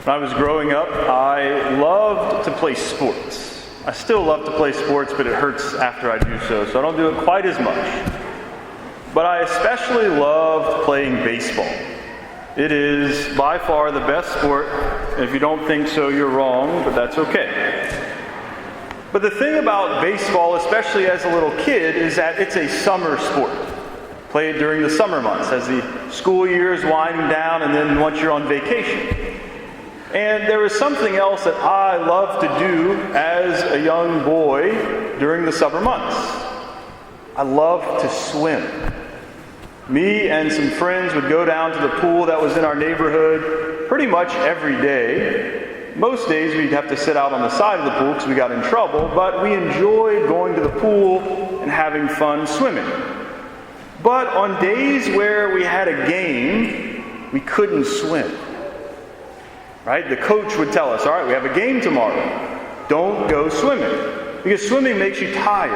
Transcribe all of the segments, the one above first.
When I was growing up, I loved to play sports. I still love to play sports, but it hurts after I do so I don't do it quite as much. But I especially loved playing baseball. It is by far the best sport, and if you don't think so, you're wrong, but that's okay. But the thing about baseball, especially as a little kid, is that it's a summer sport. Played during the summer months, as the school year is winding down, and then once you're on vacation. And there was something else that I loved to do as a young boy during the summer months. I loved to swim. Me and some friends would go down to the pool that was in our neighborhood pretty much every day. Most days we'd have to sit out on the side of the pool because we got in trouble, but we enjoyed going to the pool and having fun swimming. But on days where we had a game, we couldn't swim. Right? The coach would tell us, all right, we have a game tomorrow. Don't go swimming. Because swimming makes you tired.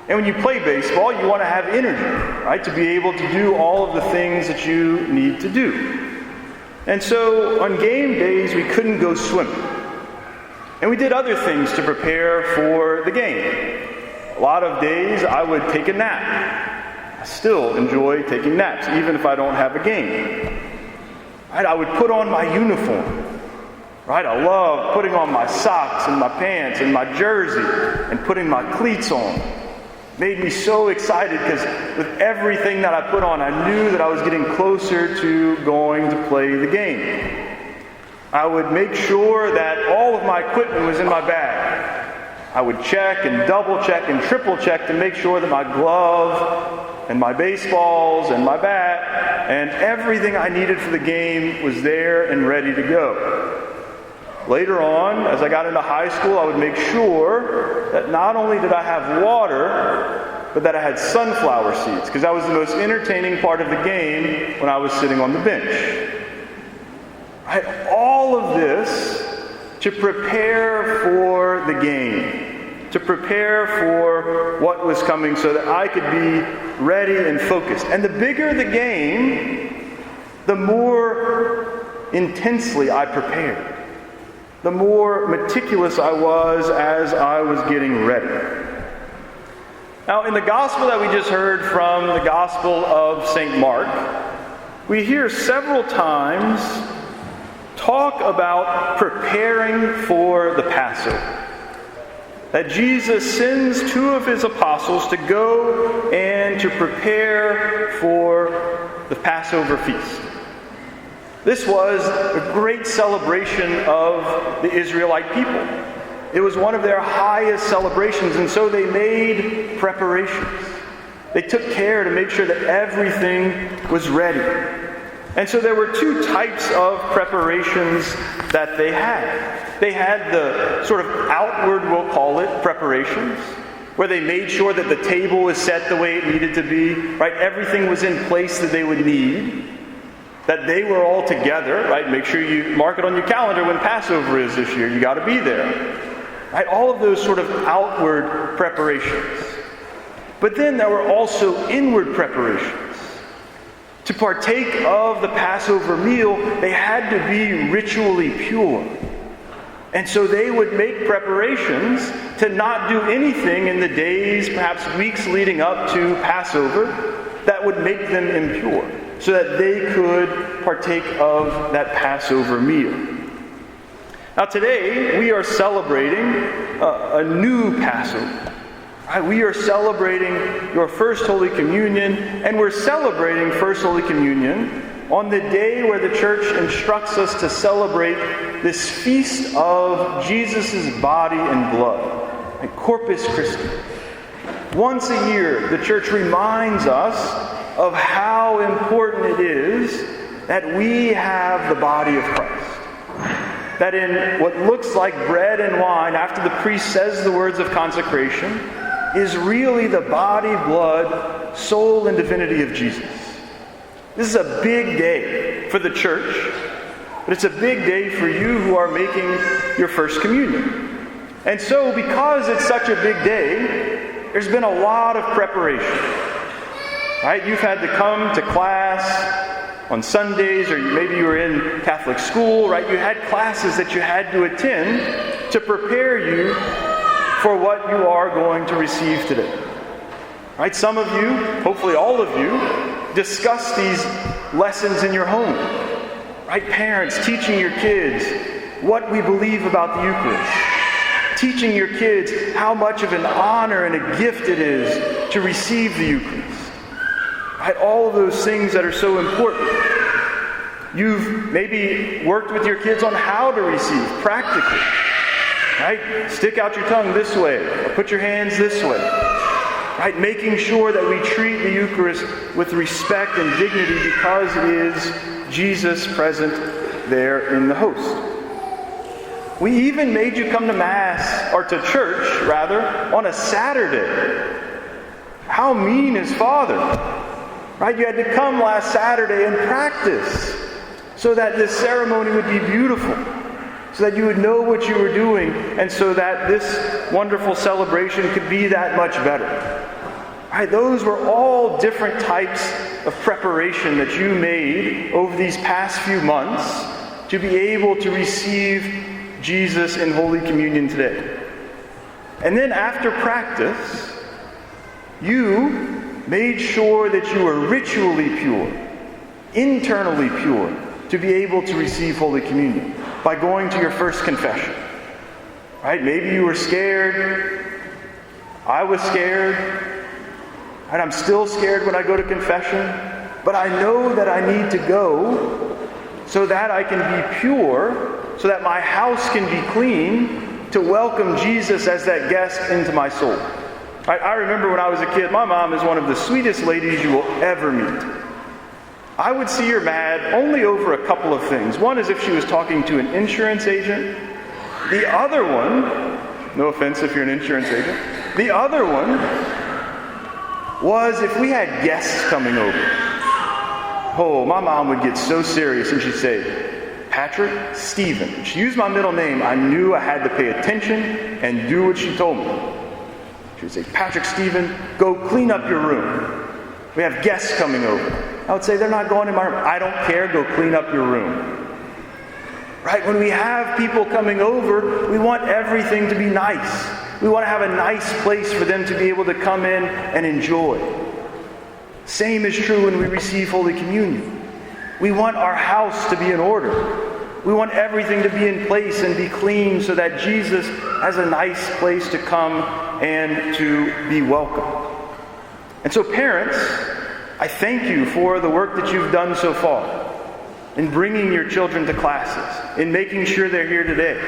And when you play baseball, you want to have energy, right? To be able to do all of the things that you need to do. And so on game days, we couldn't go swimming. And we did other things to prepare for the game. A lot of days I would take a nap. I still enjoy taking naps, even if I don't have a game. Right, I would put on my uniform. Right, I love putting on my socks and my pants and my jersey and putting my cleats on. Made me so excited because with everything that I put on, I knew that I was getting closer to going to play the game. I would make sure that all of my equipment was in my bag. I would check and double check and triple check to make sure that my glove and my baseballs and my bat and everything I needed for the game was there and ready to go. Later on, as I got into high school, I would make sure that not only did I have water, but that I had sunflower seeds, because that was the most entertaining part of the game when I was sitting on the bench. I had all of this to prepare for the game, to prepare for what was coming so that I could be ready and focused. And the bigger the game, the more intensely I prepared. The more meticulous I was as I was getting ready. Now, in the gospel that we just heard from the Gospel of St. Mark, we hear several times talk about preparing for the Passover. That Jesus sends two of his apostles to go and to prepare for the Passover feast. This was a great celebration of the Israelite people. It was one of their highest celebrations, and so they made preparations. They took care to make sure that everything was ready. And so there were two types of preparations that they had. They had the sort of outward, we'll call it, preparations, where they made sure that the table was set the way it needed to be, right? Everything was in place that they would need, that they were all together, right? Make sure you mark it on your calendar when Passover is this year. You got to be there, right? All of those sort of outward preparations. But then there were also inward preparations. To partake of the Passover meal, they had to be ritually pure. And so they would make preparations to not do anything in the days, perhaps weeks leading up to Passover, that would make them impure, so that they could partake of that Passover meal. Now today, we are celebrating a new Passover. Right? We are celebrating your First Holy Communion, and we're celebrating First Holy Communion on the day where the Church instructs us to celebrate this feast of Jesus' body and blood, like Corpus Christi. Once a year, the Church reminds us of how important it is that we have the body of Christ. That in what looks like bread and wine, after the priest says the words of consecration, is really the body, blood, soul, and divinity of Jesus. This is a big day for the Church, but it's a big day for you who are making your First Communion. And so, because it's such a big day, there's been a lot of preparation. Right? You've had to come to class on Sundays, or maybe you were in Catholic school, right? You had classes that you had to attend to prepare you for what you are going to receive today. Right? Some of you, hopefully all of you, discuss these lessons in your home. Right? Parents teaching your kids what we believe about the Eucharist. Teaching your kids how much of an honor and a gift it is to receive the Eucharist. Right? All of those things that are so important. You've maybe worked with your kids on how to receive practically. Right? Stick out your tongue this way, or put your hands this way. Right? Making sure that we treat the Eucharist with respect and dignity because it is Jesus present there in the host. We even made you come to Mass, or to church, rather, on a Saturday. How mean is Father? Right? You had to come last Saturday and practice so that this ceremony would be beautiful, so that you would know what you were doing, and so that this wonderful celebration could be that much better. Right? Those were all different types of preparation that you made over these past few months to be able to receive Jesus in Holy Communion today. And then after practice, you made sure that you were ritually pure, internally pure, to be able to receive Holy Communion by going to your first confession. Right? Maybe you were scared. I was scared. And I'm still scared when I go to confession. But I know that I need to go so that I can be pure, so that my house can be clean to welcome Jesus as that guest into my soul. I remember when I was a kid, my mom is one of the sweetest ladies you will ever meet. I would see her mad only over a couple of things. One is if she was talking to an insurance agent. The other one, no offense if you're an insurance agent, the other one was if we had guests coming over. Oh, my mom would get so serious and she'd say, Patrick, Stephen. She used my middle name. I knew I had to pay attention and do what she told me. She would say, Patrick, Stephen, go clean up your room. We have guests coming over. I would say, they're not going in my room. I don't care, go clean up your room. Right? When we have people coming over, we want everything to be nice. We want to have a nice place for them to be able to come in and enjoy. Same is true when we receive Holy Communion. We want our house to be in order. We want everything to be in place and be clean so that Jesus has a nice place to come and to be welcome. And so parents, I thank you for the work that you've done so far in bringing your children to classes, in making sure they're here today,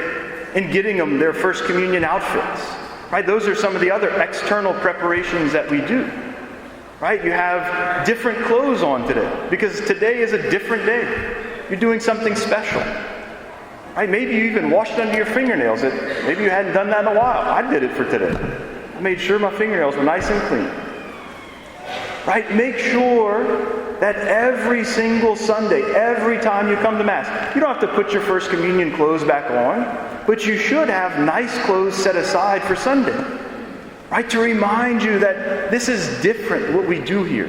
in getting them their first communion outfits. Right? Those are some of the other external preparations that we do. Right? You have different clothes on today because today is a different day. You're doing something special. Right? Maybe you even washed under your fingernails. Maybe you hadn't done that in a while. I did it for today. I made sure my fingernails were nice and clean. Right? Make sure that every single Sunday, every time you come to Mass, you don't have to put your first communion clothes back on, but you should have nice clothes set aside for Sunday. Right? To remind you that this is different, what we do here.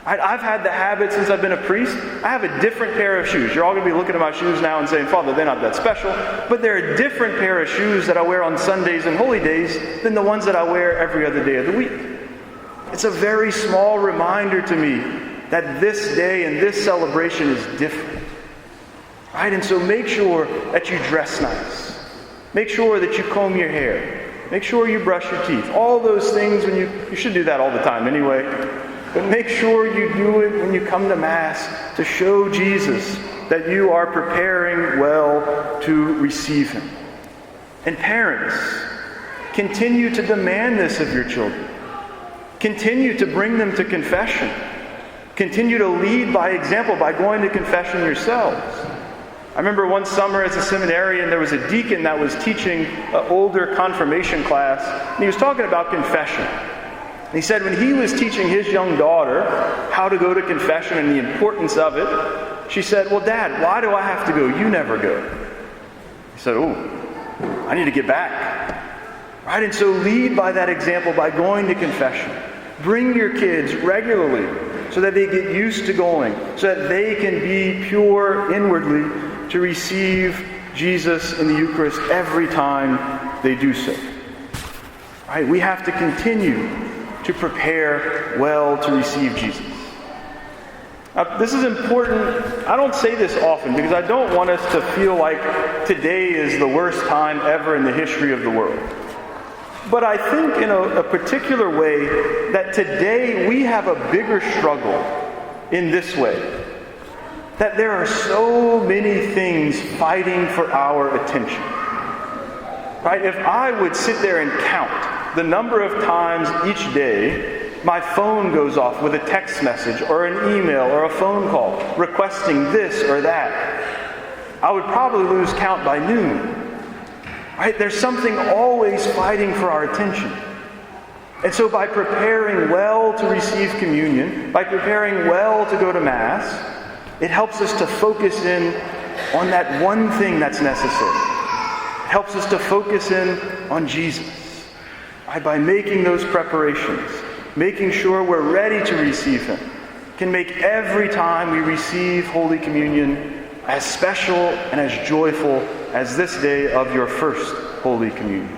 Right? I've had the habit since I've been a priest, I have a different pair of shoes. You're all going to be looking at my shoes now and saying, Father, they're not that special, but they're a different pair of shoes that I wear on Sundays and holy days than the ones that I wear every other day of the week. It's a very small reminder to me that this day and this celebration is different. Right? And so make sure that you dress nice. Make sure that you comb your hair. Make sure you brush your teeth. All those things, when you should do that all the time anyway. But make sure you do it when you come to Mass to show Jesus that you are preparing well to receive Him. And parents, continue to demand this of your children. Continue to bring them to confession. Continue to lead by example by going to confession yourselves. I remember one summer as a seminarian, there was a deacon that was teaching an older confirmation class, and he was talking about confession. And he said when he was teaching his young daughter how to go to confession and the importance of it, she said, well, Dad, why do I have to go? You never go. He said, oh, I need to get back. Right? And so lead by that example by going to confession. Bring your kids regularly so that they get used to going, so that they can be pure inwardly to receive Jesus in the Eucharist every time they do so. Right? We have to continue to prepare well to receive Jesus. Now, this is important. I don't say this often because I don't want us to feel like today is the worst time ever in the history of the world. But I think in a particular way that today we have a bigger struggle in this way. That there are so many things fighting for our attention. Right? If I would sit there and count the number of times each day my phone goes off with a text message or an email or a phone call requesting this or that, I would probably lose count by noon. Right? There's something always fighting for our attention. And so by preparing well to receive communion, by preparing well to go to Mass, it helps us to focus in on that one thing that's necessary. It helps us to focus in on Jesus. Right? By making those preparations, making sure we're ready to receive Him, can make every time we receive Holy Communion as special and as joyful as this day of your first Holy Communion.